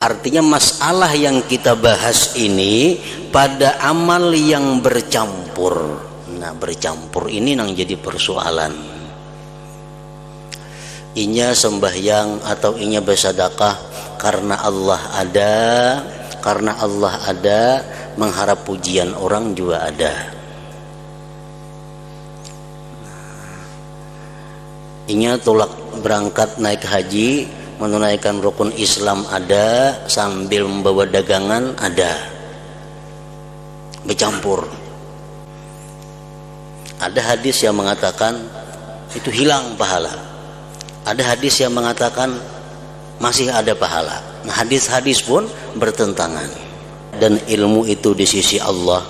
Artinya masalah yang kita bahas ini pada amal yang bercampur. Nah, bercampur ini yang jadi persoalan. Inya sembahyang atau inya bersedekah karena Allah ada, mengharap pujian orang juga ada. Inya tolak berangkat naik haji, menunaikan rukun Islam ada, sambil membawa dagangan ada, bercampur. Ada hadis yang mengatakan itu hilang pahala, ada hadis yang mengatakan masih ada pahala. Nah, hadis-hadis pun bertentangan. Dan ilmu itu di sisi Allah,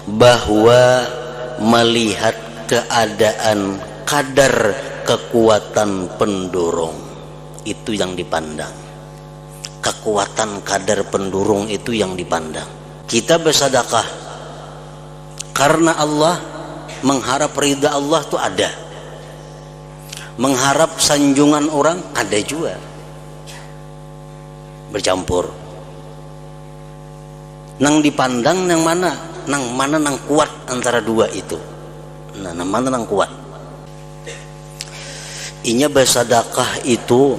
bahwa melihat keadaan kadar kekuatan pendorong itu yang dipandang. Kekuatan kadar pendorong itu yang dipandang. Kita bersedekah karena Allah, mengharap ridha Allah itu ada, mengharap sanjungan orang ada juga, bercampur. Nang dipandang nang mana? Nang kuat antara dua itu. Nah, nang mana nang kuat? Inya bersedekah itu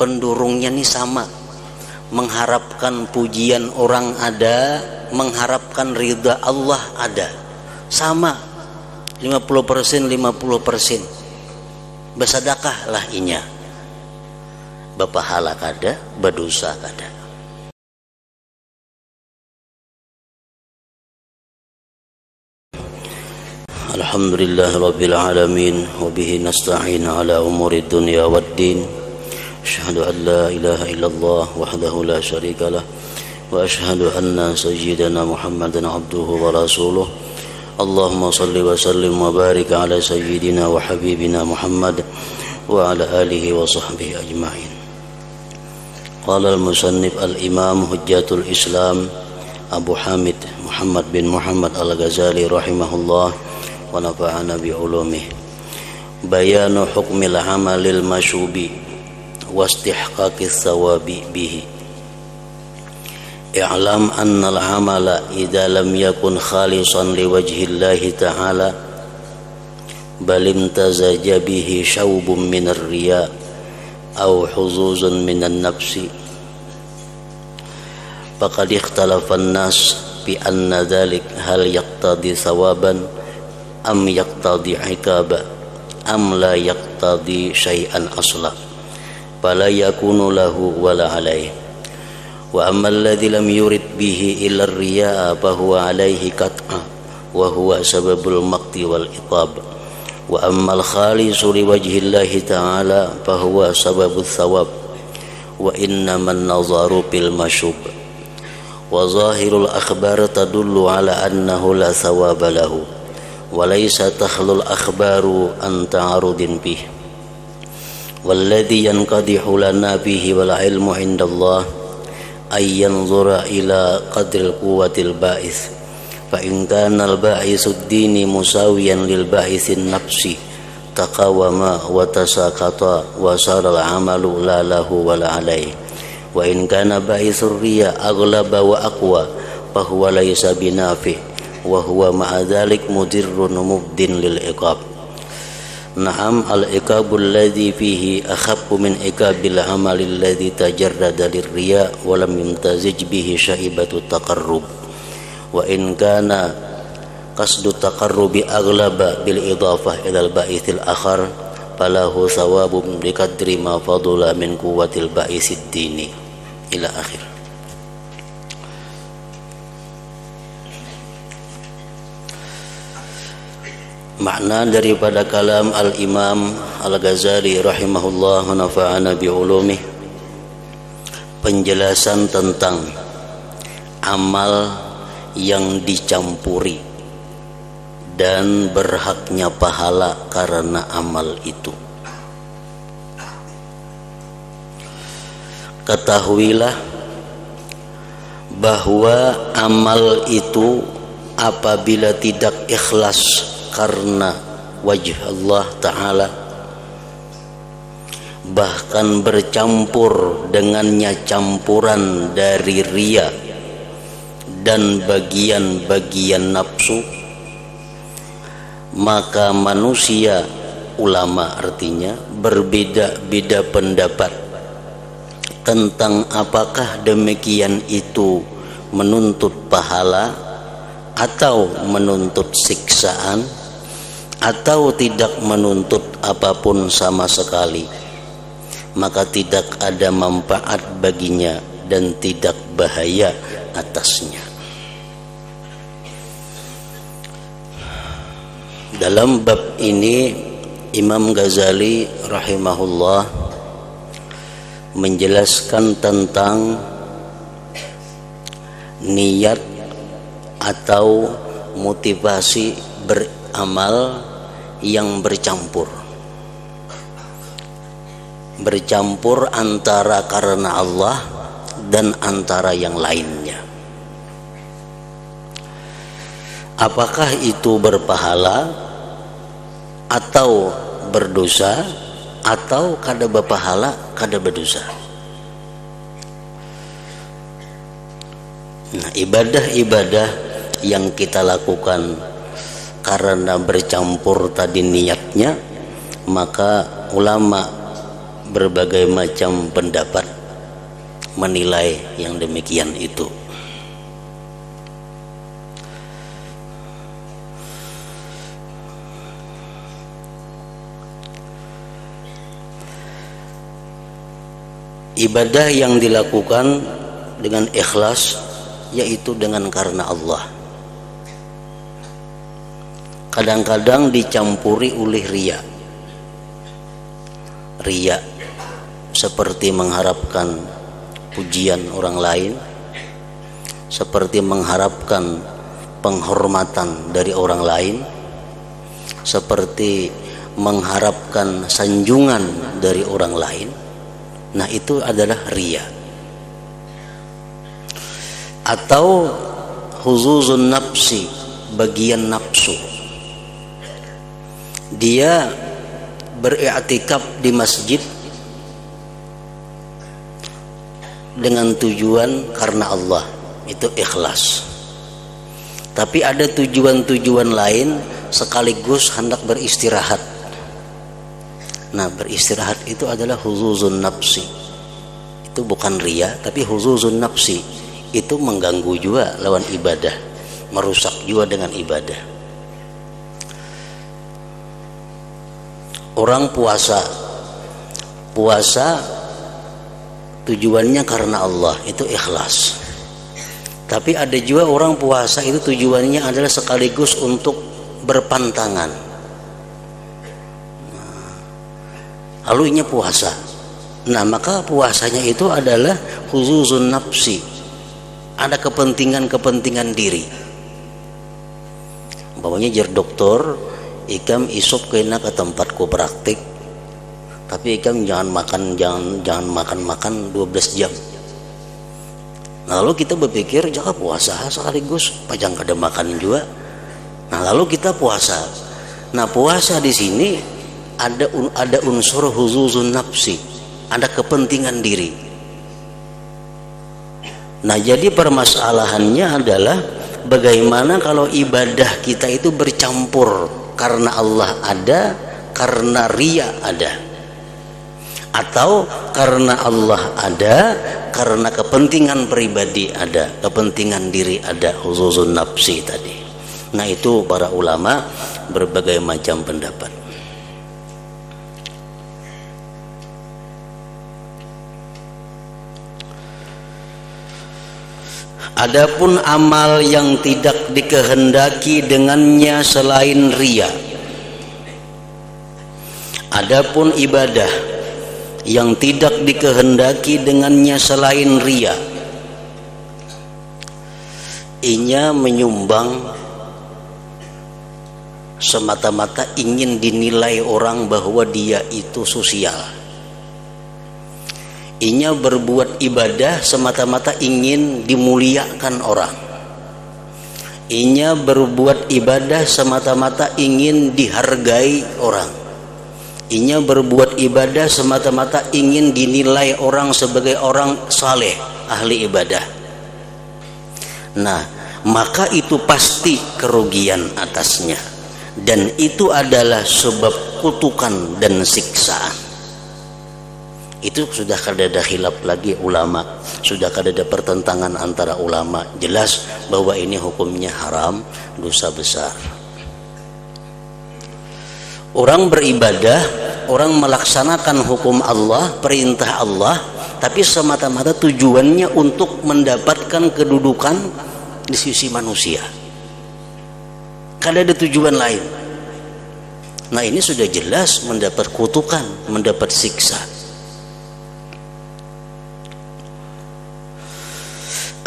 pendorongnya nih sama, mengharapkan pujian orang ada, mengharapkan ridha Allah ada, sama 50% bersedekah lah inya, berpahala kada, berdosa kada. Alhamdulillah Rabbil Alamin, wabihi nasta'in ala umuri dunya waddin. Asyhadu an la ilaha illallah wahdahu la syarika lah, wa asyhadu anna sayyidana Muhammadan abduhu wa rasuluh. Allahumma salli wa sallim wa barik ala sayyidina wa habibina Muhammad wa ala alihi wa sahbihi ajma'in. Qala al-musannif al-imam hujjatul Islam Abu Hamid Muhammad bin Muhammad al-Ghazali rahimahullah wa nafa'ana bi ulumih. Bayanu hukmil amalil masyubi wa istihqaqis thawabi bihi. I'lam anna al-amala idza lam yakun khalisan liwajhi Allah ta'ala bal imtazaja bihi syawbun min ar-riya aw huzuzun min an-nafsi faqad ikhtalafa an-nas bi anna dhalik hal yaqtadi thawaban am yaqtadi ikaba am la yaqtadi syai'an asla fala yakunu lahu wala alayhi. Wa amma alladhi lam yurid bihi illa ar-riya'a fa huwa alayhi qat'a wa huwa sababul maqti wal iqab. Wa amma al-khalisu liwajhi Allah ta'ala fa huwa sababul thawab wa innaman nazaru bil mashub. Wa zahirul akhbar tadullu ala annahu la thawaba lahu wa laysa takhlul akhbaru an ta'arudin bih. Walladhi yanqadihu lana bihi wal ilmu indallah ay yanzura ila qadril quwwatil ba'is fa in kana al ba'isud dini musawiyan lil ba'isin nafsi taqawama wa tasaqata wa sara al amalu la lahu wa la alayhi. Wa in kana ba'isur riya aghlaba wa aqwa fa huwa laysa binafi wa huwa ma'a dhalik mudirrun mubdin lil iqab. Na'am al-iqabul ladzi fihi akhaffu min iqabil amalil ladzi tajarrada lirriya wa lam yumtazij bihi syaibatu taqarrub. Wa in kana qasdu taqarrubi aghlaba bil idafah ila al-ba'ithil akhar falahu thawabun biqadri ma fadula min quwwatil ba'isid dini ila akhir. Makna daripada kalam al-Imam al-Ghazali rahimahullah wa nafa'ana bi ulumih, penjelasan tentang amal yang dicampuri dan berhaknya pahala karena amal itu. Ketahuilah bahwa amal itu apabila tidak ikhlas karena wajah Allah Ta'ala, bahkan bercampur dengannya campuran dari riya dan bagian-bagian nafsu, maka manusia, ulama artinya, berbeda-beda pendapat tentang apakah demikian itu menuntut pahala atau menuntut siksaan atau tidak menuntut apapun sama sekali. Maka tidak ada manfaat baginya dan tidak bahaya atasnya. Dalam bab ini Imam Ghazali rahimahullah menjelaskan tentang niat atau motivasi beramal yang bercampur antara karena Allah dan antara yang lainnya. Apakah itu berpahala atau berdosa, atau kada berpahala kada berdosa. Nah, ibadah-ibadah yang kita lakukan karena bercampur tadi niatnya, maka ulama berbagai macam pendapat menilai yang demikian itu. Ibadah yang dilakukan dengan ikhlas, yaitu dengan karena Allah, kadang-kadang dicampuri oleh riya seperti mengharapkan pujian orang lain, seperti mengharapkan penghormatan dari orang lain, seperti mengharapkan sanjungan dari orang lain. Nah, itu adalah riya. Atau huzuzun nafsi, bagian nafsu. Dia beriktikaf di masjid dengan tujuan karena Allah, itu ikhlas. Tapi ada tujuan-tujuan lain sekaligus hendak beristirahat. Nah, beristirahat itu adalah huzuzun nafsi. Itu bukan riya, tapi huzuzun nafsi. Itu mengganggu juga lawan ibadah, merusak juga dengan ibadah. Orang puasa tujuannya karena Allah, itu ikhlas. Tapi ada juga orang puasa itu tujuannya adalah sekaligus untuk berpantangan. Lalu ini puasa. Nah, maka puasanya itu adalah huzuzun nafsi. Ada kepentingan diri. Umpamanya jar dokter, ikam isop kena ke tempatku praktik. Tapi ikam jangan makan 12 jam. Nah, lalu kita berpikir jangan puasa sekaligus pajang kada makan juga. Nah, lalu kita puasa. Nah, puasa di sini ada unsur huzuzun nafsi, ada kepentingan diri. Nah, jadi permasalahannya adalah bagaimana kalau ibadah kita itu bercampur karena Allah ada, karena riya ada, atau karena Allah ada, karena kepentingan pribadi ada, kepentingan diri ada, huzuzun nafsi tadi. Nah, itu para ulama berbagai macam pendapat. Adapun amal yang tidak dikehendaki dengannya selain riya, adapun ibadah yang tidak dikehendaki dengannya selain riya, inya menyumbang semata-mata ingin dinilai orang bahwa dia itu sosial. Inya berbuat ibadah semata-mata ingin dimuliakan orang. Inya berbuat ibadah semata-mata ingin dihargai orang. Inya berbuat ibadah semata-mata ingin dinilai orang sebagai orang saleh, ahli ibadah. Nah, maka itu pasti kerugian atasnya, dan itu adalah sebab kutukan dan siksaan. Itu sudah kada khilaf lagi ulama, sudah kada pertentangan antara ulama, jelas bahwa ini hukumnya haram, dosa besar. Orang beribadah, orang melaksanakan hukum Allah, perintah Allah, tapi semata-mata tujuannya untuk mendapatkan kedudukan di sisi manusia, kada ada tujuan lain. Nah, ini sudah jelas mendapat kutukan, mendapat siksa.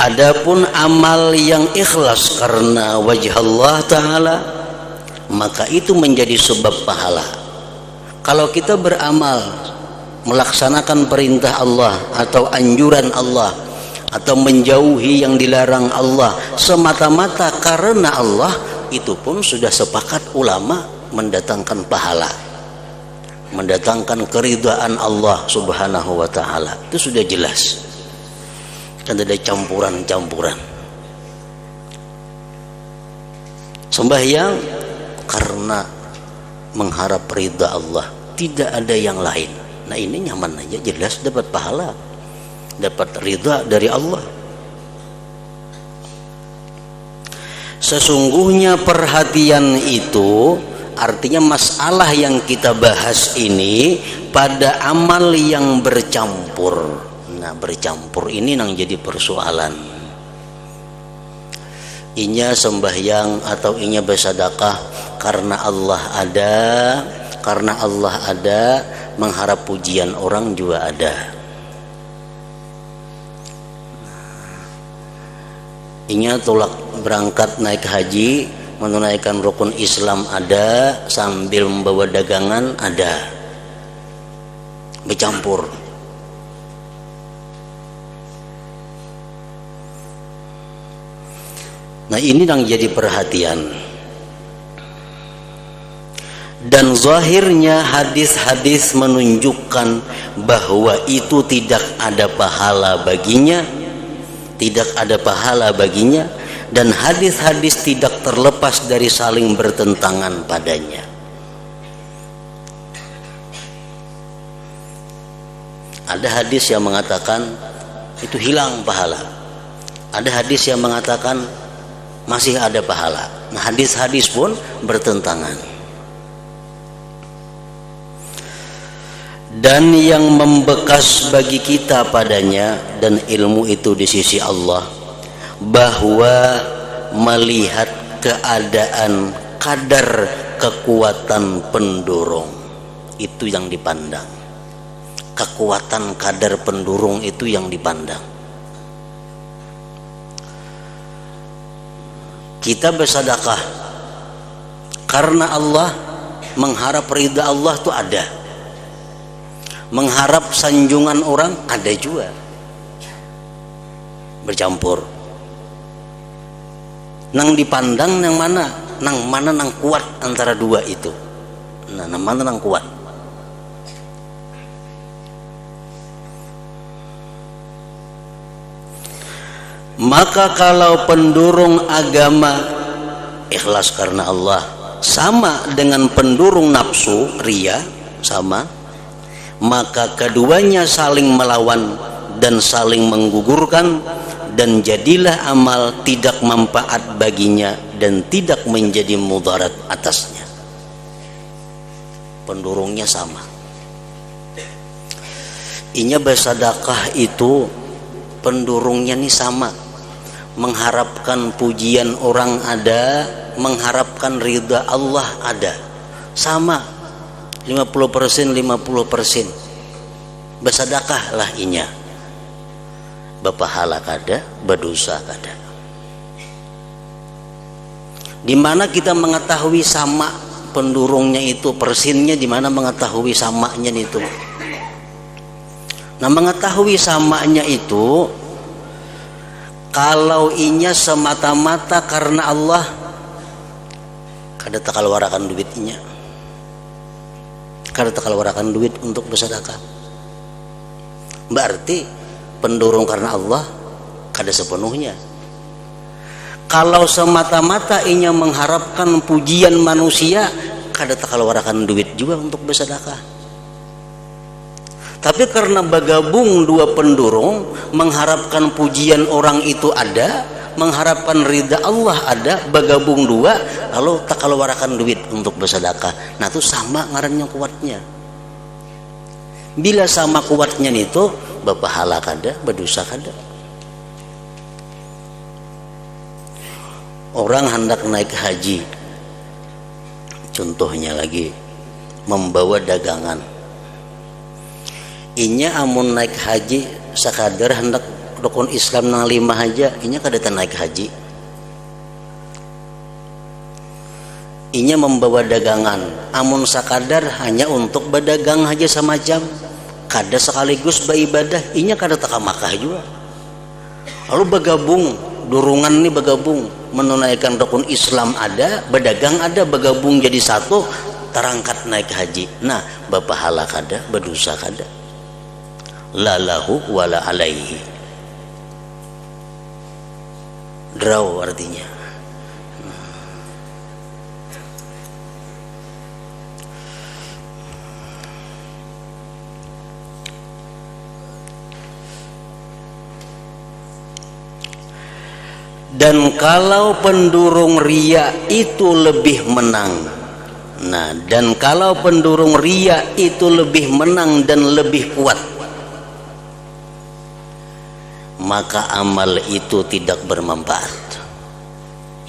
Adapun amal yang ikhlas karena wajah Allah Ta'ala, maka itu menjadi sebab pahala. Kalau kita beramal melaksanakan perintah Allah atau anjuran Allah, atau menjauhi yang dilarang Allah semata-mata karena Allah, itu pun sudah sepakat ulama mendatangkan pahala, mendatangkan keridhaan Allah Subhanahu wa Ta'ala. Itu sudah jelas, dan ada campuran-campuran. Sembahyang karena mengharap ridha Allah, tidak ada yang lain. Nah, ini nyaman aja, jelas dapat pahala, dapat ridha dari Allah. Sesungguhnya perhatian itu artinya masalah yang kita bahas ini pada amal yang bercampur. Nah, bercampur ini yang jadi persoalan. Inya sembahyang atau inya bersedekah karena Allah ada, karena Allah ada, mengharap pujian orang juga ada. Inya tolak berangkat naik haji, menunaikan rukun Islam ada, sambil membawa dagangan ada, bercampur. Nah, ini yang jadi perhatian. Dan zahirnya hadis-hadis menunjukkan bahwa itu tidak ada pahala baginya, tidak ada pahala baginya, dan hadis-hadis tidak terlepas dari saling bertentangan padanya. Ada hadis yang mengatakan itu hilang pahala, ada hadis yang mengatakan masih ada pahala. Nah, hadis-hadis pun bertentangan. Dan yang membekas bagi kita padanya dan ilmu itu di sisi Allah, bahwa melihat keadaan kadar kekuatan pendorong itu yang dipandang. Kekuatan kadar pendorong itu yang dipandang. Kita bersedekah karena Allah, mengharap ridha Allah itu ada, mengharap sanjungan orang ada juga, bercampur. Nang dipandang yang mana? Nang mana nang kuat antara dua itu? Nah, nang mana nang kuat? Maka kalau pendurung agama ikhlas karena Allah sama dengan pendurung nafsu riya, sama, maka keduanya saling melawan dan saling menggugurkan, dan jadilah amal tidak manfaat baginya dan tidak menjadi mudarat atasnya. Pendurungnya sama. Inya bersedekah itu pendurungnya nih sama, mengharapkan pujian orang ada, mengharapkan ridha Allah ada, sama, 50% 50%. Bersedekahlah inya, berpahala kada, berdosa kada. Di mana kita mengetahui sama pendurungnya itu, persinnya di mana mengetahui samanya itu? Nah, mengetahui samanya itu, kalau inya semata-mata karena Allah, kada tak keluarkan duitnya. kada takalwarakan duit untuk bersedekah. Berarti pendorong karena Allah kada sepenuhnya. Kalau semata-mata inya mengharapkan pujian manusia, kada takalwarakan duit juga untuk bersedekah. Tapi karena bergabung dua pendorong, mengharapkan pujian orang itu ada, mengharapkan ridha Allah ada, bergabung dua, lalu tak keluarkan duit untuk bersedekah. Nah itu sama ngarannya kuatnya. Bila sama kuatnya itu, berpahala kada, berdosa kada. Orang hendak naik haji, contohnya lagi, membawa dagangan. Inya amun naik haji sakadar hendak rukun Islam nang 5 aja, inya kada naik haji. Inya membawa dagangan, amun sakadar hanya untuk berdagang aja sama jam, kada sekaligus beribadah, inya kada taka Makkah juga. Lalu bergabung, dorongan nih bergabung, menunaikan rukun Islam ada, berdagang ada, bergabung jadi satu, terangkat naik haji. Nah, berpahala kada, berdosa kada. La lahu wala alaihi. Draw artinya. Dan kalau pendurung riya itu lebih menang. Nah, dan kalau pendurung riya itu lebih menang dan lebih kuat, maka amal itu tidak bermanfaat,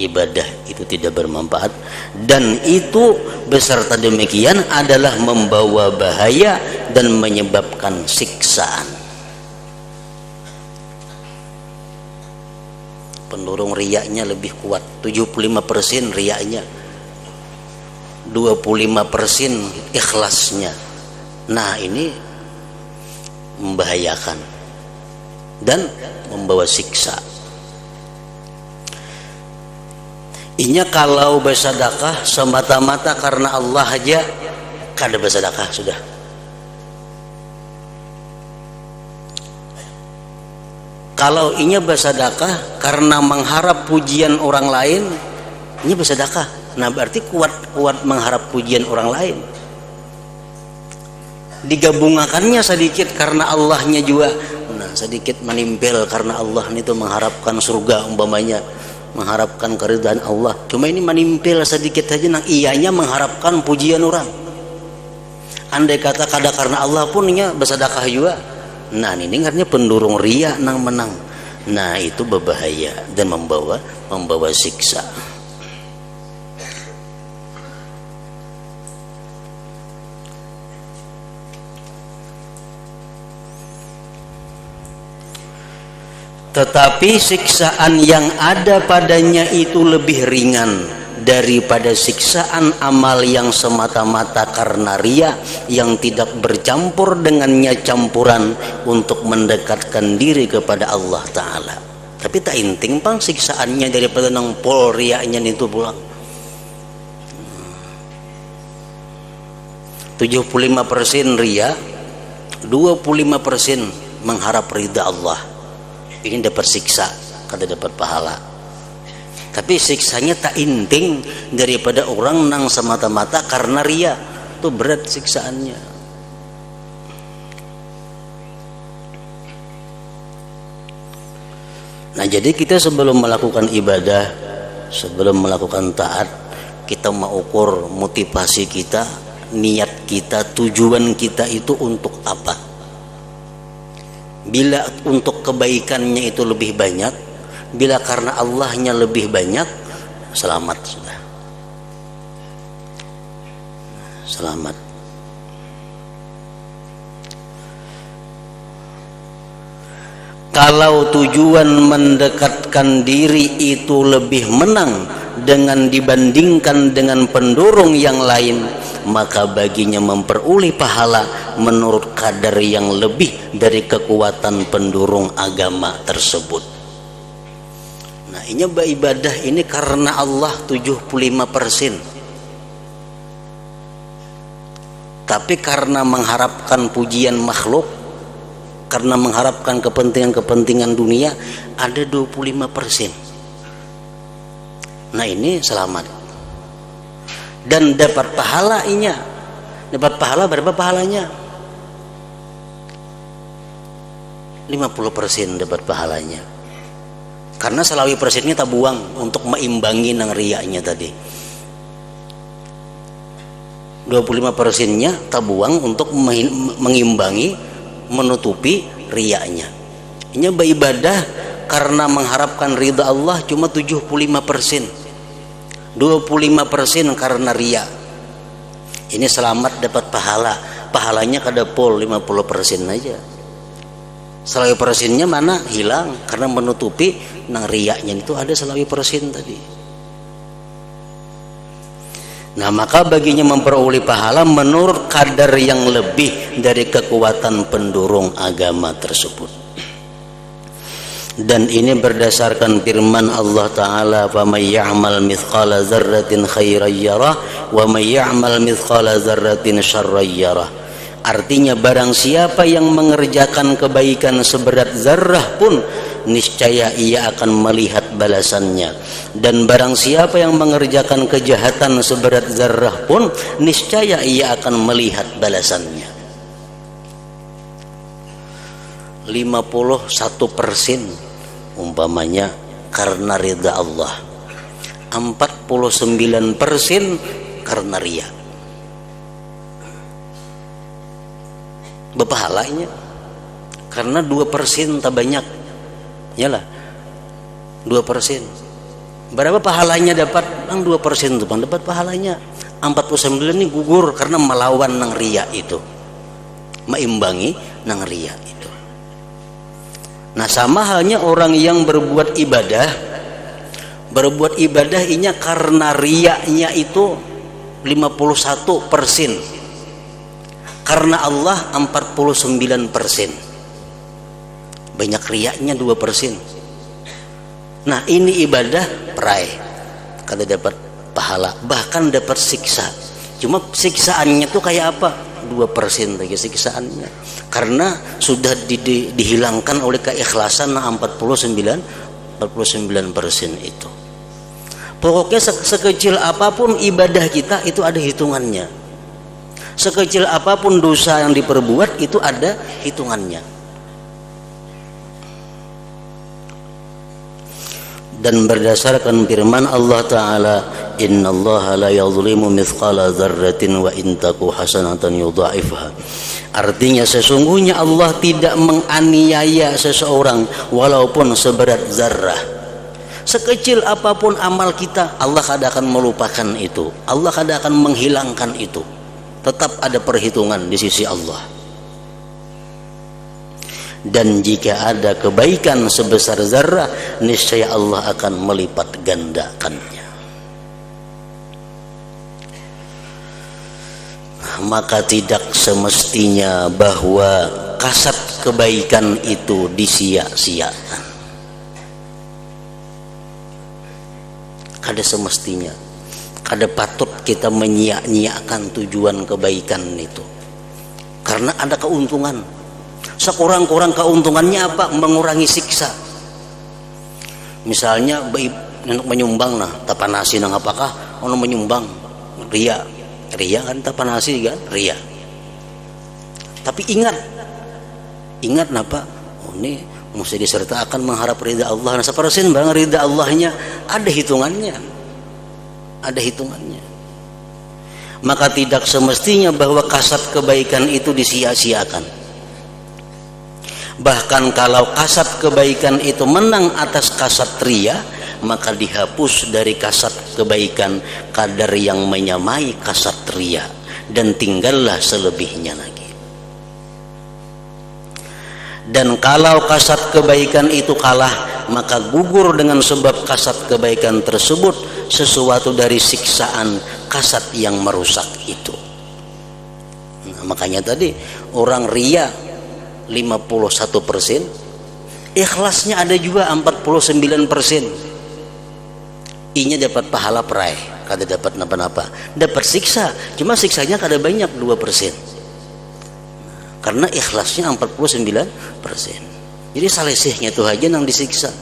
ibadah itu tidak bermanfaat, dan itu beserta demikian adalah membawa bahaya dan menyebabkan siksaan. Pendorong riyanya lebih kuat, 75% riyanya, 25% ikhlasnya. Nah ini membahayakan dan membawa siksa. Inya kalau bersedekah semata-mata karena Allah aja, kada bersedekah sudah. Kalau inya bersedekah karena mengharap pujian orang lain, inya bersedekah. Nah berarti kuat mengharap pujian orang lain. Digabungakannya sedikit karena Allahnya juga. Nah, sedikit menimpel karena Allah itu mengharapkan surga umpamanya, mengharapkan keridhaan Allah. Cuma ini menimpel sedikit saja nang iyanya mengharapkan pujian orang. Andai kata kada karena Allah pun nya bersedekah juga. Nah, ini artinya pendurung riya nang menang. Nah, itu berbahaya dan membawa siksa. Tetapi siksaan yang ada padanya itu lebih ringan daripada siksaan amal yang semata-mata karena riya, yang tidak bercampur dengannya campuran untuk mendekatkan diri kepada Allah Ta'ala. Tapi tak inting pang siksaannya daripada nang pol riyanya itu pulang. 75% riya, 25% mengharap ridha Allah. Ini dapat siksa, kada dapat pahala. Tapi siksanya tak inting daripada orang nang semata-mata karena riya. Itu berat siksaannya. Nah, jadi kita sebelum melakukan ibadah, sebelum melakukan taat, kita mau ukur motivasi kita, niat kita, tujuan kita itu untuk apa. Bila untuk kebaikannya itu lebih banyak, bila karena Allahnya lebih banyak, selamat sudah. Selamat. Kalau tujuan mendekatkan diri itu lebih menang dengan dibandingkan dengan pendorong yang lain, maka baginya memperoleh pahala menurut kadar yang lebih dari kekuatan pendorong agama tersebut. Nah, ini beribadah ini karena Allah 75%. Tapi karena mengharapkan pujian makhluk, karena mengharapkan kepentingan-kepentingan dunia, ada 25%. Nah ini selamat dan dapat pahalanya. Dapat pahala berapa pahalanya? 50% dapat pahalanya. Karena selawi persennya tabuang untuk meimbangi nang riaknya tadi. 25%-nya tabuang untuk mengimbangi, menutupi riaknya. Ini beribadah karena mengharapkan ridha Allah cuma 75%. 25% karena riak. Ini selamat dapat pahala. Pahalanya kada pol 50% aja. Selawi persennya mana? Hilang karena menutupi nang riaknya itu ada selawi persen tadi. Nah maka baginya memperoleh pahala menurut kadar yang lebih dari kekuatan pendorong agama tersebut. Dan ini berdasarkan firman Allah Ta'ala, فَمَنْ يَعْمَلْ مِثْقَالَ ذَرَّةٍ خَيْرًا يَرَهُ وَمَنْ يَعْمَلْ مِثْقَالَ ذَرَّةٍ شَرًّا يَرَهُ. Artinya barang siapa yang mengerjakan kebaikan seberat zarrah pun niscaya ia akan melihat balasannya, dan barang siapa yang mengerjakan kejahatan seberat zarrah pun niscaya ia akan melihat balasannya. 51% umpamanya karena ridha Allah, 49% karena riya. Berpahalanya karena 2% tak banyak, yalah 2%. Berapa pahalanya dapat? 2% tuh bang dapat pahalanya. 49 ini gugur karena melawan nang riya itu, meimbangi nang riya itu. Nah sama halnya orang yang berbuat ibadah inya karena riyanya itu 51%. Karena Allah 49%. Banyak riyaknya 2%. Nah ini ibadah perai, kada dapat pahala, bahkan dapat siksa. Cuma siksaannya tuh kayak apa? 2% lagi siksaannya. Karena sudah dihilangkan oleh keikhlasan 49% itu. Pokoknya sekecil apapun ibadah kita itu ada hitungannya. Sekecil apapun dosa yang diperbuat itu ada hitungannya. Dan berdasarkan firman Allah Ta'ala, innallaha la yadhlimu mithqala dzarratin wa in taku hasanatan yudha'ifha. Artinya sesungguhnya Allah tidak menganiaya seseorang walaupun seberat zarrah. Sekecil apapun amal kita, Allah kada akan melupakan itu, Allah kada akan menghilangkan itu. Tetap ada perhitungan di sisi Allah. Dan jika ada kebaikan sebesar zarrah, niscaya Allah akan melipat gandakannya. Maka tidak semestinya bahwa kasat kebaikan itu disia-siakan. Kada semestinya, kada patut kita menyia-nyiakan tujuan kebaikan itu, karena ada keuntungan. Sekurang-kurang keuntungannya apa? Mengurangi siksa. Misalnya untuk menyumbang, nah tapanasi nang apakah ono menyumbang ria kan tapanasi kan ria. Tapi ingat napa? Oh ini mesti disertakan mengharap ridha Allah. Nah sepersen bang ridha Allahnya ada hitungannya. Maka tidak semestinya bahwa kasat kebaikan itu disia-siakan. Bahkan kalau kasat kebaikan itu menang atas kasat riya, maka dihapus dari kasat kebaikan kadar yang menyamai kasat riya, dan tinggallah selebihnya lagi. Dan kalau kasat kebaikan itu kalah, maka gugur dengan sebab kasat kebaikan tersebut sesuatu dari siksaan kasat yang merusak itu. Nah, makanya tadi orang riya 51%, ikhlasnya ada juga 49%. Inya dapat pahala perai. kada dapat napa-napa, dapat siksa, cuma siksanya kada banyak 2%. Karena ikhlasnya 49%. Jadi salesihnya itu aja nang disiksa.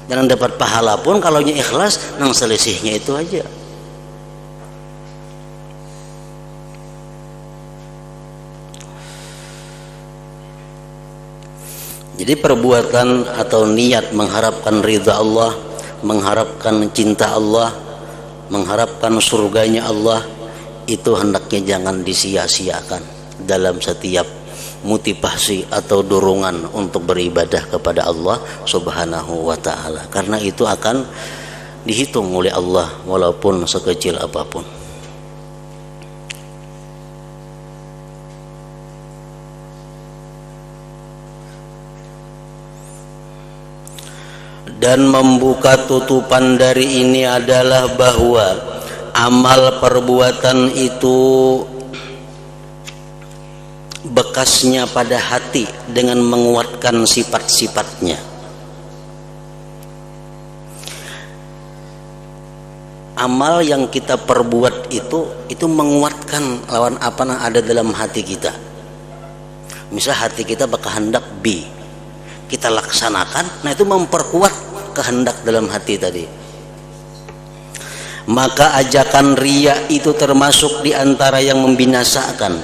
Dan dapat pahala pun kalau nya ikhlas nang salesihnya itu aja. Jadi perbuatan atau niat mengharapkan ridha Allah, mengharapkan cinta Allah, mengharapkan surganya Allah, itu hendaknya jangan disia-siakan dalam setiap motivasi atau dorongan untuk beribadah kepada Allah Subhanahu wa ta'ala. Karena itu akan dihitung oleh Allah walaupun sekecil apapun. Dan membuka tutupan dari ini adalah bahwa amal perbuatan itu bekasnya pada hati dengan menguatkan sifat-sifatnya. Amal yang kita perbuat itu menguatkan lawan apa yang ada dalam hati kita. Misal hati kita berkehendak B, kita laksanakan, nah itu memperkuat kehendak dalam hati tadi. Maka ajakan riya itu termasuk di antara yang membinasakan,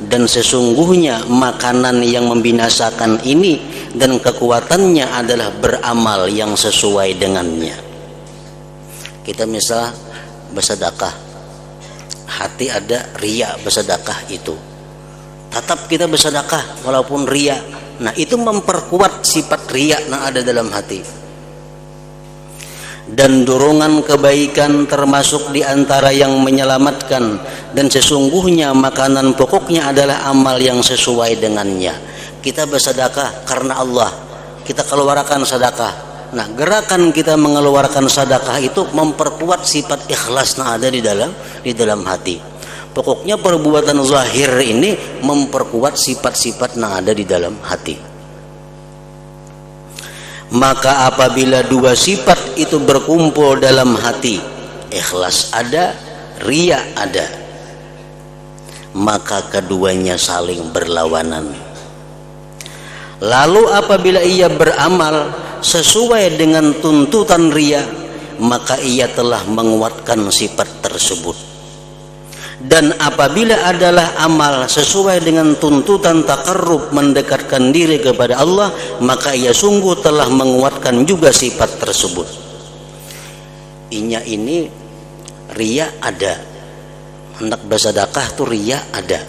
dan sesungguhnya makanan yang membinasakan ini dan kekuatannya adalah beramal yang sesuai dengannya. Kita misal bersedekah, hati ada riya bersedekah itu, tetap kita bersedekah walaupun riya. Nah itu memperkuat sifat riya yang ada dalam hati. Dan dorongan kebaikan termasuk di antara yang menyelamatkan, dan sesungguhnya makanan pokoknya adalah amal yang sesuai dengannya. Kita bersedekah karena Allah, kita keluarkan sedekah. Nah gerakan kita mengeluarkan sedekah itu memperkuat sifat ikhlas yang ada di dalam hati. Pokoknya perbuatan zahir ini memperkuat sifat-sifat yang ada di dalam hati. Maka apabila dua sifat itu berkumpul dalam hati, ikhlas ada, riya ada, maka keduanya saling berlawanan. Lalu apabila ia beramal sesuai dengan tuntutan riya, maka ia telah menguatkan sifat tersebut. Dan apabila adalah amal sesuai dengan tuntutan taqarrub, mendekatkan diri kepada Allah, maka ia sungguh telah menguatkan juga sifat tersebut. Inya ini riya ada, hendak bersedekah tuh riya ada,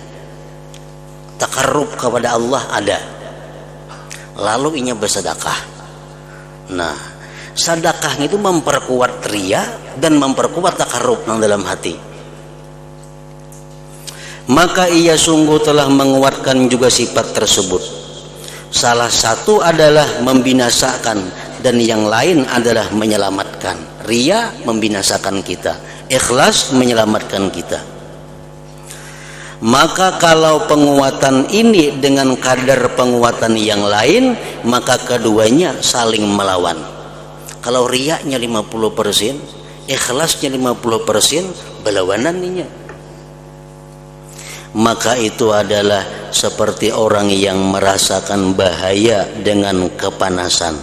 taqarrub kepada Allah ada, lalu inya bersedekah. Nah sedekah itu memperkuat riya dan memperkuat taqarrub dalam hati. Maka ia sungguh telah menguatkan juga sifat tersebut. Salah satu adalah membinasakan dan yang lain adalah menyelamatkan. Riya membinasakan kita, ikhlas menyelamatkan kita. Maka kalau penguatan ini dengan kadar penguatan yang lain, maka keduanya saling melawan. Kalau riyanya 50%, ikhlasnya 50%, berlawanan ninya. Maka itu adalah seperti orang yang merasakan bahaya dengan kepanasan.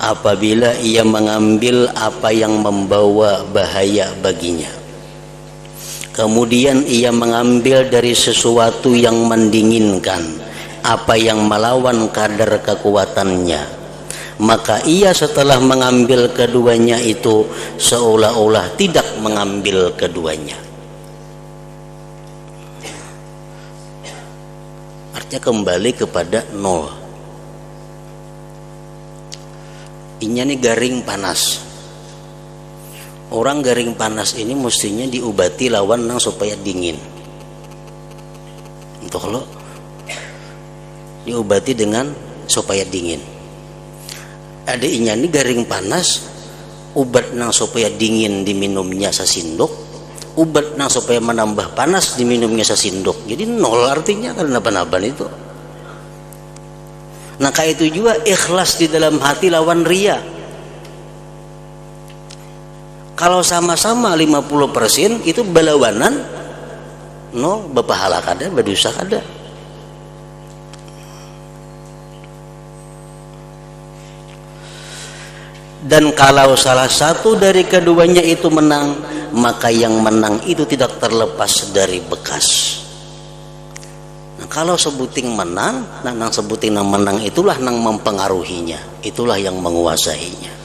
Apabila ia mengambil apa yang membawa bahaya baginya, kemudian ia mengambil dari sesuatu yang mendinginkan, apa yang melawan kadar kekuatannya, maka ia setelah mengambil keduanya itu seolah-olah tidak mengambil keduanya. Kembali kepada nol. Inya nih garing panas. Orang garing panas ini mestinya diobati lawan nang supaya dingin. Untuk lo diobati dengan supaya dingin. Ada inya nih garing panas, obat nang supaya dingin diminumnya sasindok, obat nang supaya menambah panas diminumnya sasindok. Jadi nol artinya karena apa-apa itu. Nah kayak itu juga ikhlas di dalam hati lawan riya. Kalau sama-sama 50% itu balawanan no bepahala kada berdosa kada. Dan kalau salah satu dari keduanya itu menang, maka yang menang itu tidak terlepas dari bekas. Nah, kalau sebuting menang, nang sebuting nang menang itulah nang mempengaruhinya, itulah yang menguasainya.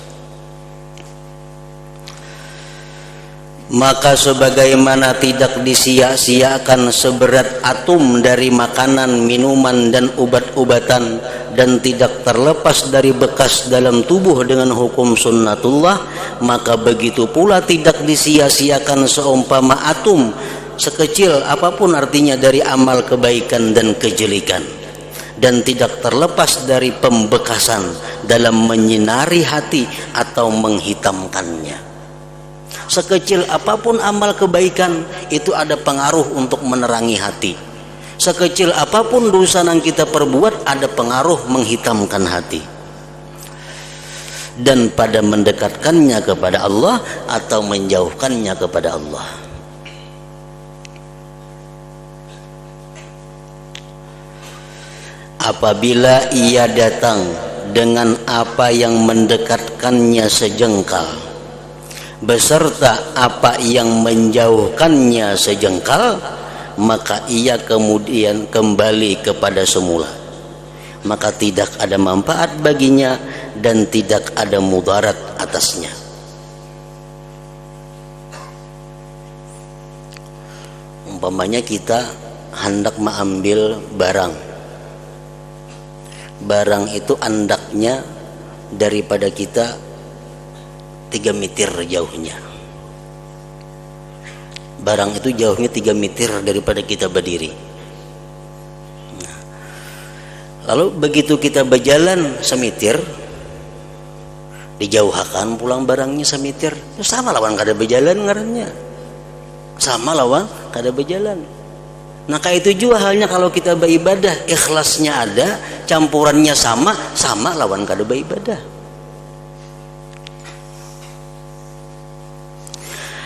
Maka sebagaimana tidak disia-siakan seberat atom dari makanan, minuman dan obat-obatan, dan tidak terlepas dari bekas dalam tubuh dengan hukum sunnatullah, maka begitu pula tidak disia-siakan seumpama atom sekecil apapun artinya dari amal kebaikan dan kejelekan, dan tidak terlepas dari pembekasan dalam menyinari hati atau menghitamkannya. Sekecil apapun amal kebaikan itu ada pengaruh untuk menerangi hati. Sekecil apapun dosa yang kita perbuat ada pengaruh menghitamkan hati. Dan pada mendekatkannya kepada Allah atau menjauhkannya kepada Allah. Apabila ia datang dengan apa yang mendekatkannya sejengkal, beserta apa yang menjauhkannya sejengkal, maka ia kemudian kembali kepada semula. Maka tidak ada manfaat baginya dan tidak ada mudarat atasnya. Umpamanya kita hendak mengambil barang itu andaknya daripada kita 3 meter jauhnya. Barang itu jauhnya 3 meter daripada kita berdiri. Nah, lalu begitu kita berjalan semeter, dijauhkan pulang barangnya semeter, sama lawan kada berjalan ngarannya. Sama lawan kada berjalan. Nah kayak itu juga halnya kalau kita beribadah, ikhlasnya ada, campurannya sama lawan kada beribadah.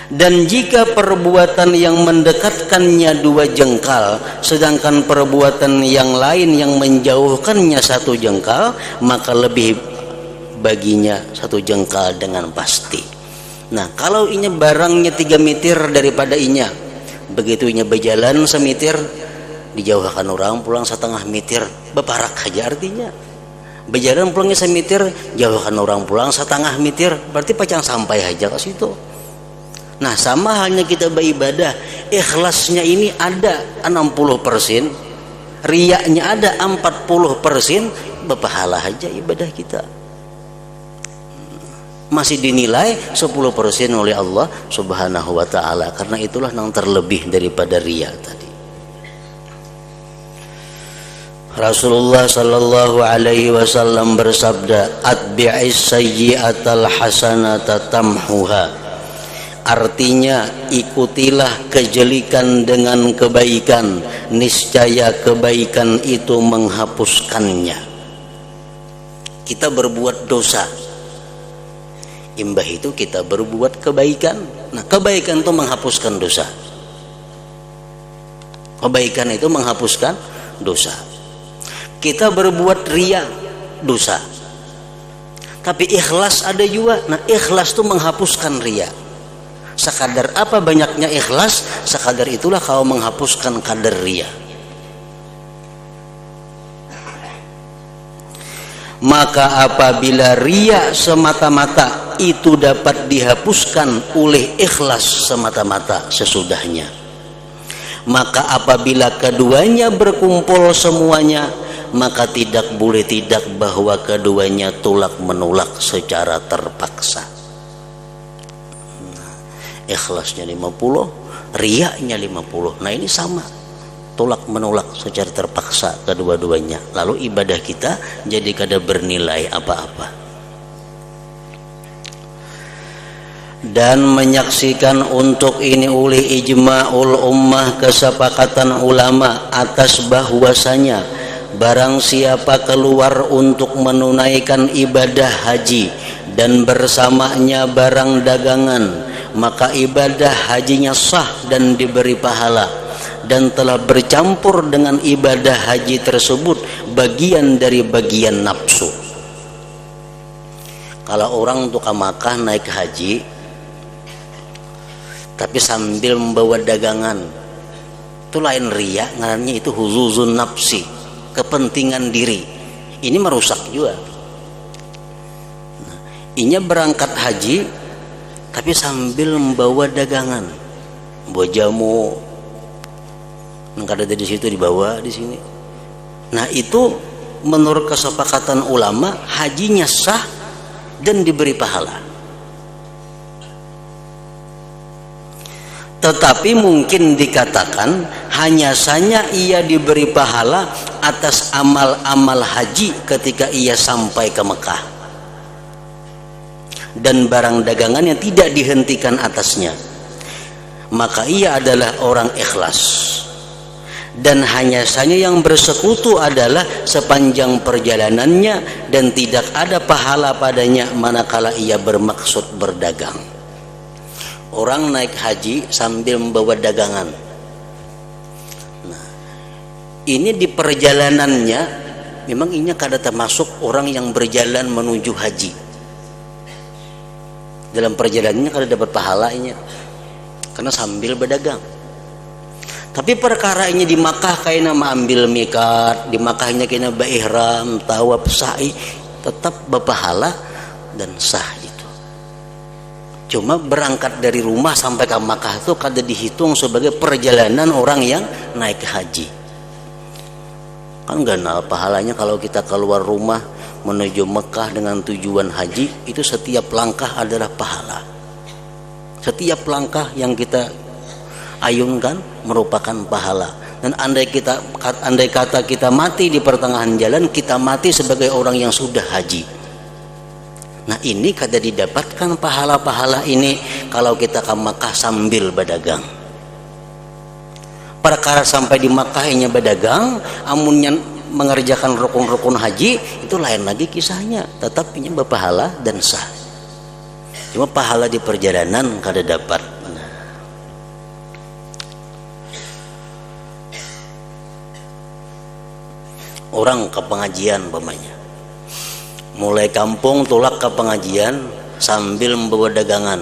Dan jika perbuatan yang mendekatkannya 2 jengkal, sedangkan perbuatan yang lain yang menjauhkannya 1 jengkal, maka lebih baginya 1 jengkal dengan pasti. Nah kalau inya barangnya 3 meter daripada inya, begitu inya berjalan semeter, dijauhkan orang pulang 1/2 meter, beparak aja artinya. Berjalan pulangnya semeter, jauhkan orang pulang 1/2 meter, berarti pacang sampai aja ke situ. Nah sama halnya kita beribadah, ikhlasnya ini ada 60%, riyaknya ada 40%, berpahala aja ibadah kita. Masih dinilai 10% oleh Allah Subhanahu wa ta'ala, karena itulah yang terlebih daripada riya tadi. Rasulullah sallallahu alaihi wasallam bersabda, atbi'is sayyi'atal hasanata tamhuha. Artinya ikutilah kejelekan dengan kebaikan, niscaya kebaikan itu menghapuskannya. Kita berbuat dosa, imbah itu kita berbuat kebaikan. Nah kebaikan itu menghapuskan dosa. Kebaikan itu menghapuskan dosa. Kita berbuat riya, dosa. Tapi ikhlas ada juga. Nah ikhlas itu menghapuskan riya. Sekadar apa banyaknya ikhlas, sekadar itulah kau menghapuskan kadar riya. Maka apabila riya semata-mata itu dapat dihapuskan oleh ikhlas semata-mata sesudahnya, maka apabila keduanya berkumpul semuanya, maka tidak boleh tidak bahwa keduanya tolak menolak secara terpaksa. Ikhlasnya 50, riyaknya 50. Nah ini sama, tolak menolak secara terpaksa kedua-duanya. Lalu ibadah kita jadi kada bernilai apa-apa. Dan menyaksikan untuk ini oleh ijma'ul ummah, kesepakatan ulama atas bahwasanya barang siapa keluar untuk menunaikan ibadah haji dan bersamanya barang dagangan, maka ibadah hajinya sah dan diberi pahala, dan telah bercampur dengan ibadah haji tersebut bagian dari bagian nafsu. Kalau orang untuk ke Makkah naik haji tapi sambil membawa dagangan, itu lain riya, ngarannya itu huzuzun nafsi, kepentingan diri. Ini merusak juga. Nah, inya berangkat haji tapi sambil membawa dagangan, bawa jamu, nggak ada di situ, dibawa di sini. Nah, itu menurut kesepakatan ulama hajinya sah dan diberi pahala. Tetapi mungkin dikatakan hanya saja ia diberi pahala atas amal-amal haji ketika ia sampai ke Mekah, dan barang dagangan yang tidak dihentikan atasnya, maka ia adalah orang ikhlas. Dan hanya saja yang bersekutu adalah sepanjang perjalanannya, dan tidak ada pahala padanya manakala ia bermaksud berdagang. Orang naik haji sambil membawa dagangan. Nah, ini di perjalanannya memang ini kada termasuk orang yang berjalan menuju haji. Dalam perjalanannya kada dapat pahalanya karena sambil berdagang. Tapi perkara ini di Makkah kayaknya ambil mikat, di Makkahnya kayaknya beihram, tawaf, sa'i, tetap berpahala dan sah itu. Cuma berangkat dari rumah sampai ke Makkah itu kada dihitung sebagai perjalanan orang yang naik haji. Kan ganal pahalanya kalau kita keluar rumah menuju Mekah dengan tujuan haji, itu setiap langkah adalah pahala. Setiap langkah yang kita ayunkan merupakan pahala. Dan andai kata kita mati di pertengahan jalan, kita mati sebagai orang yang sudah haji. Nah, ini kada didapatkan pahala-pahala ini kalau kita ke Makkah sambil berdagang. Perkara sampai di Makkah nya berdagang, amunnya mengerjakan rukun-rukun haji, itu lain lagi kisahnya. Tetap ini berpahala dan sah. Cuma pahala di perjalanan kada dapat. Orang ke pengajian umpamanya, mulai kampung tulak ke pengajian sambil membawa dagangan,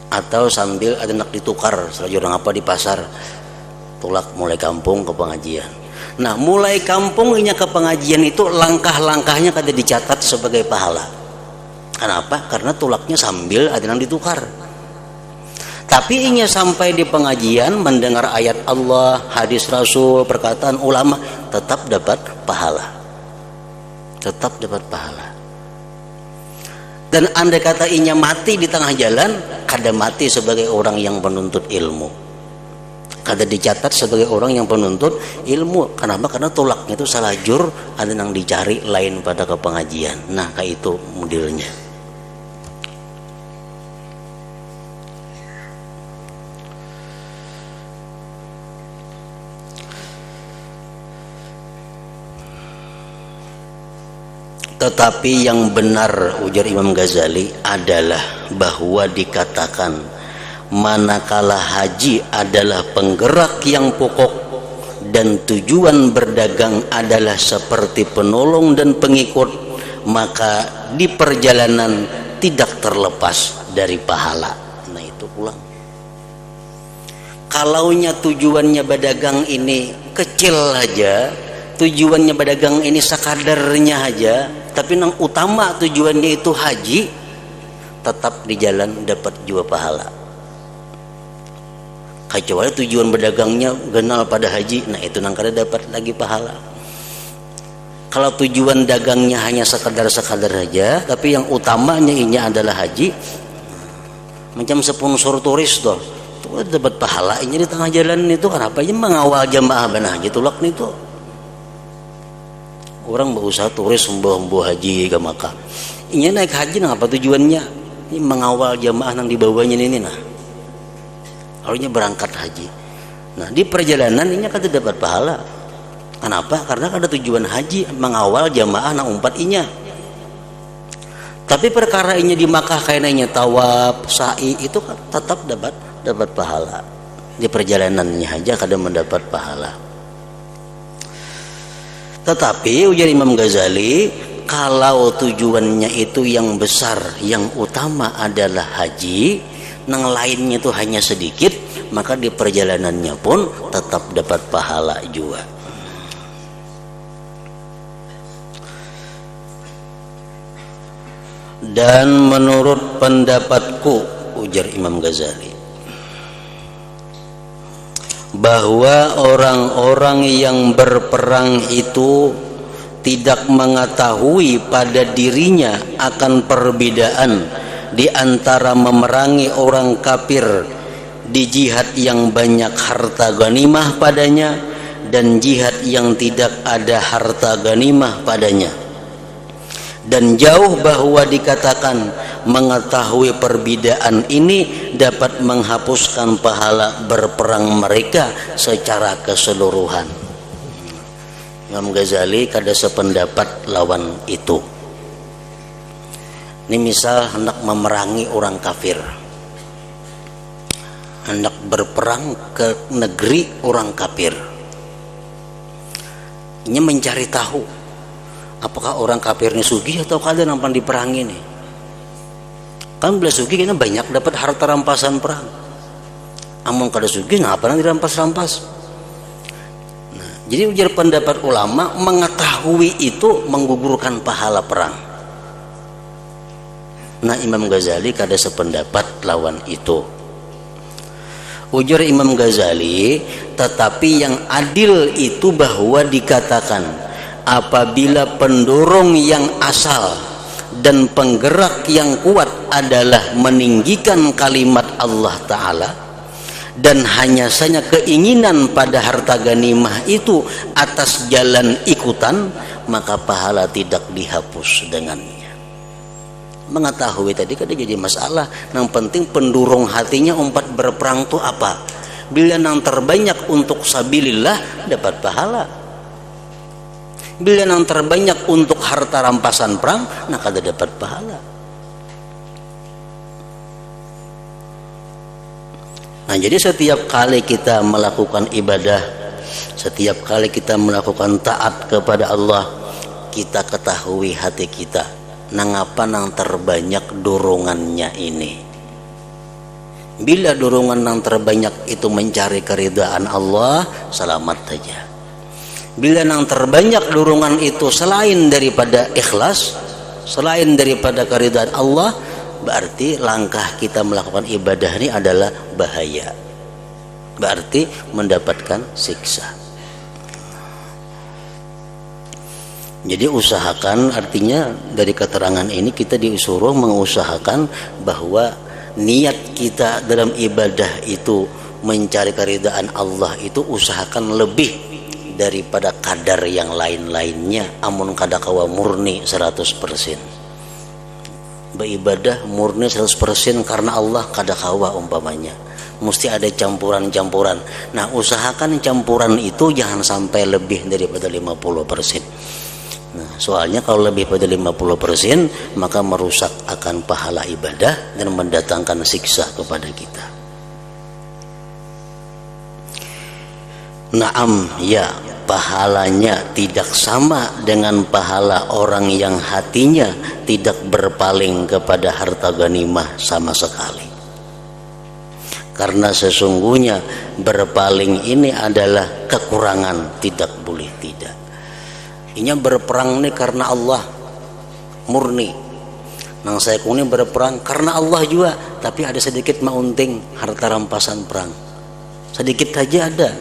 atau sambil ada nak ditukar selagi orang apa di pasar, tulak mulai kampung ke pengajian. Nah, mulai kampungnya ke pengajian itu langkah-langkahnya kada dicatat sebagai pahala. Kenapa? Karena tulaknya sambil ada yang ditukar. Tapi inya sampai di pengajian mendengar ayat Allah, hadis Rasul, perkataan ulama, tetap dapat pahala. Tetap dapat pahala. Dan andai kata inya mati di tengah jalan, kada mati sebagai orang yang penuntut ilmu. Kada dicatat sebagai orang yang penuntut ilmu. Kenapa? Karena tulaknya itu salah jur, ada yang dicari lain pada ke pengajian. Nah, kayak itu modelnya. Tetapi yang benar, ujar Imam Ghazali, adalah bahwa dikatakan manakala haji adalah penggerak yang pokok dan tujuan berdagang adalah seperti penolong dan pengikut, maka di perjalanan tidak terlepas dari pahala. Nah, itu pulang. Kalaunya tujuannya berdagang ini kecil aja, tujuannya berdagang ini sekadarnya aja, tapi yang utama tujuannya itu haji, tetap di jalan dapat juga pahala. Kecuali tujuan berdagangnya genal pada haji, nah itu nang kada dapat lagi pahala. Kalau tujuan dagangnya hanya sekadar aja, tapi yang utamanya ini adalah haji, macam sponsor turis tuh, itu dapat pahala. Ini di tengah jalan itu kenapa? Ini mengawal jamaah benar haji tulak nih tuh. Orang berusaha turis membawa haji ke Makkah. Ini naik haji nah apa tujuannya? Ini mengawal jamaah yang dibawanya ini nah. Harusnya berangkat haji. Nah, di perjalanan ini kan dapat pahala. Kenapa? Karena ada tujuan haji mengawal jamaah nang umpat inya. Tapi perkara inya di Makkah kainanya tawaf, sa'i itu kan tetap dapat pahala. Di perjalanannya haji kadang mendapat pahala. Tetapi ujar Imam Ghazali, kalau tujuannya itu yang besar, yang utama adalah haji, nang lainnya itu hanya sedikit, maka di perjalanannya pun tetap dapat pahala juga. Dan menurut pendapatku, ujar Imam Ghazali, bahwa orang-orang yang berperang itu tidak mengetahui pada dirinya akan perbedaan di antara memerangi orang kafir di jihad yang banyak harta ghanimah padanya dan jihad yang tidak ada harta ghanimah padanya. Dan jauh bahwa dikatakan mengetahui perbedaan ini dapat menghapuskan pahala berperang mereka secara keseluruhan. Imam Ghazali kada sependapat lawan itu. Ini misal hendak memerangi orang kafir, hendak berperang ke negeri orang kafir, ini mencari tahu apakah orang kafir ini sugih atau kada nampan diperangi nih. Kan bila sugih kena banyak dapat harta rampasan perang. Amun kada sugih ngapa nang dirampas-rampas. Nah, jadi ujar pendapat ulama, mengetahui itu menggugurkan pahala perang. Nah, Imam Ghazali kada sependapat lawan itu. Ujar Imam Ghazali, tetapi yang adil itu bahwa dikatakan apabila pendorong yang asal dan penggerak yang kuat adalah meninggikan kalimat Allah Ta'ala dan hanya saja keinginan pada harta ghanimah itu atas jalan ikutan, maka pahala tidak dihapus dengannya. Mengetahui tadi kan jadi masalah. Yang penting pendorong hatinya umpat berperang itu apa? Bila yang terbanyak untuk sabilillah dapat pahala. Bila yang terbanyak untuk harta rampasan perang, nah kada dapat pahala. Nah, jadi setiap kali kita melakukan ibadah, setiap kali kita melakukan taat kepada Allah, kita ketahui hati kita, nang apa nang terbanyak dorongannya ini. Bila dorongan nang terbanyak itu mencari keridhaan Allah, selamat saja. Bila yang terbanyak dorongan itu selain daripada ikhlas, selain daripada keridhaan Allah, berarti langkah kita melakukan ibadah ini adalah bahaya, berarti mendapatkan siksa. Jadi usahakan, artinya dari keterangan ini kita disuruh mengusahakan bahwa niat kita dalam ibadah itu mencari keridhaan Allah itu usahakan lebih daripada kadar yang lain-lainnya. Amun kada kawa murni 100%. Beribadah murni 100% karena Allah kada kawa umpamanya. Mesti ada campuran-campuran. Nah, usahakan campuran itu jangan sampai lebih daripada 50%. Nah, soalnya kalau lebih pada 50% maka merusak akan pahala ibadah dan mendatangkan siksa kepada kita. Naam, ya, pahalanya tidak sama dengan pahala orang yang hatinya tidak berpaling kepada harta ghanimah sama sekali. Karena sesungguhnya berpaling ini adalah kekurangan, tidak boleh tidak. Inya berperang ini karena Allah murni. Nang saya kuni berperang karena Allah juga, tapi ada sedikit maunting harta rampasan perang. Sedikit saja ada.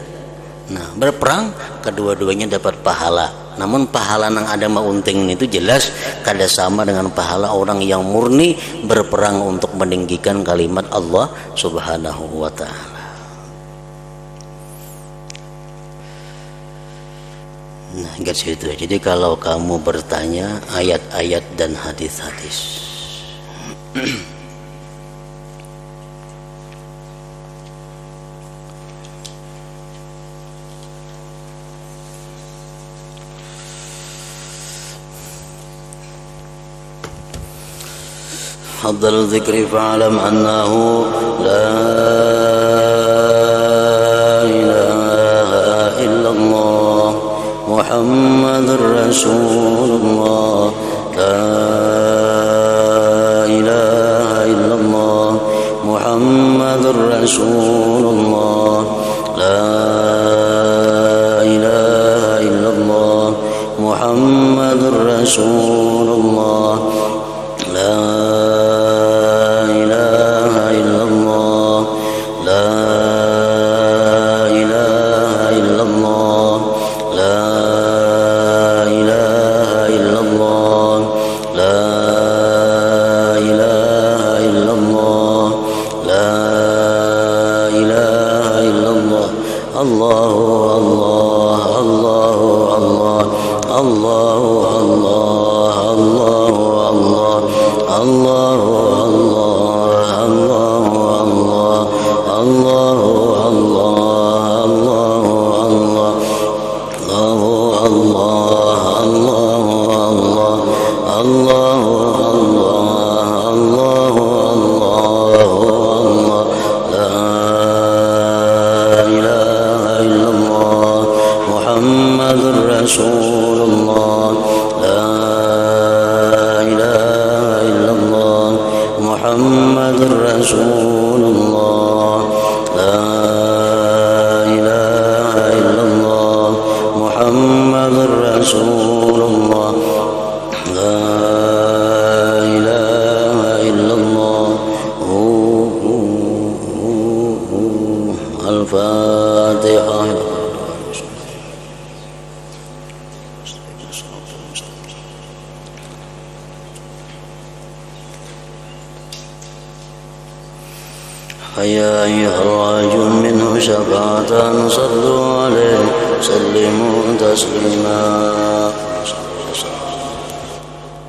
Nah, berperang kedua-duanya dapat pahala. Namun pahala yang ada maunting itu jelas kada sama dengan pahala orang yang murni berperang untuk meninggikan kalimat Allah Subhanahu wa ta'ala. Nah, gitu. Jadi kalau kamu bertanya ayat-ayat dan hadis-hadis حظ الذكر فاعلم أنه لا إله إلا الله محمد رسول الله لا إله إلا الله محمد رسول الله لا إله إلا الله محمد رسول الله لا إله إلا الله لا إله إلا الله لا إله إلا الله لا إله إلا الله لا إله إلا الله الله الله الله الله الله الله الله الله رسول الله لا إله إلا الله محمد رسول الله لا إله إلا الله محمد رسول الله لا إله إلا الله الفاتحة. فيا أيها الراجو منه شفاعة صلوا عليه سلموا تسليما.